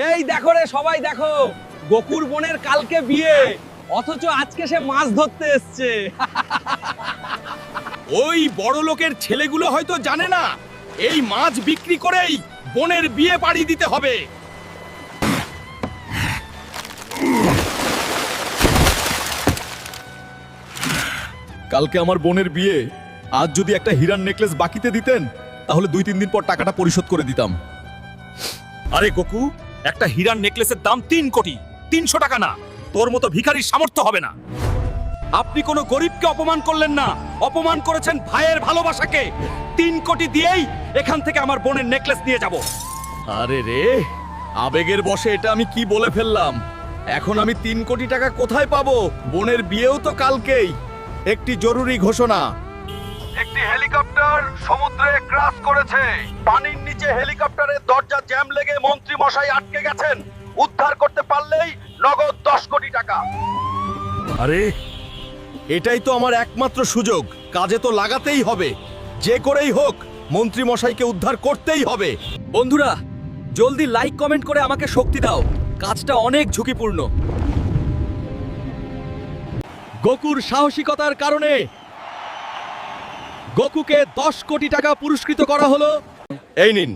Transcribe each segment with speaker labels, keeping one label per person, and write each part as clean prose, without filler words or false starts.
Speaker 1: এই দেখো রে, সবাই দেখো, গোকুর বোনের কালকে বিয়ে, অথচ আজকে সে মাছ ধরতে এসছে।
Speaker 2: ওই বড় লোকের ছেলেগুলো হয়তো জানে না এই মাছ বিক্রি করেই বোনের বিয়ে পাড়ি দিতে হবে। কালকে আমার বোনের বিয়ে, আজ যদি একটা হীরার নেকলেস বাকিতে দিতেন তাহলে 2-3 দিন পর টাকাটা পরিশোধ করে দিতাম। আরে গোকু, একটা হীরার নেকলেসের দাম 3 কোটি, 300 টাকা না। তোর মতো ভিখারির সামর্থ্য হবে না। আপনি কোনো গরিবকে অপমান করলেন না, অপমান করেছেন ভাইয়ের ভালোবাসাকে। 3 কোটি দিয়েই এখান থেকে আমার বোনের নেকলেস নিয়ে যাব। আরে রে, আবেগের বশে এটা আমি কি বলে ফেললাম। এখন আমি 3 কোটি টাকা কোথায় পাবো? বোনের বিয়েও তো কালকেই। একটি জরুরি ঘোষণা, একটি হেলিকপ্টার সমুদ্রে ক্রাশ করেছে। পানির নিচে হেলিকপ্টারের দরজা জ্যাম লেগে মন্ত্রী মশাই আটকে গেছেন। উদ্ধার করতে পারলেই নগদ 10 কোটি টাকা। আরে, এটাই তো আমার একমাত্র সুযোগ। কাজে তো লাগাতেই হবে। যে করেই হোক মন্ত্রী মশাইকে উদ্ধার করতেই হবে। বন্ধুরা, জলদি লাইক কমেন্ট করে আমাকে শক্তি দাও। কাজটা অনেক ঝুঁকিপূর্ণ। গোকুর সাহসিকতার কারণে গোকুকে 10 কোটি টাকা পুরস্কৃত করা হলো। এই নিন,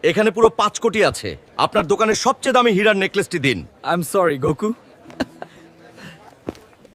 Speaker 2: এখানে পুরো 5 কোটি আছে। আপনার দোকানের সবচেয়ে দামি হীরার নেকলেসটি দিন।
Speaker 1: I am sorry Goku.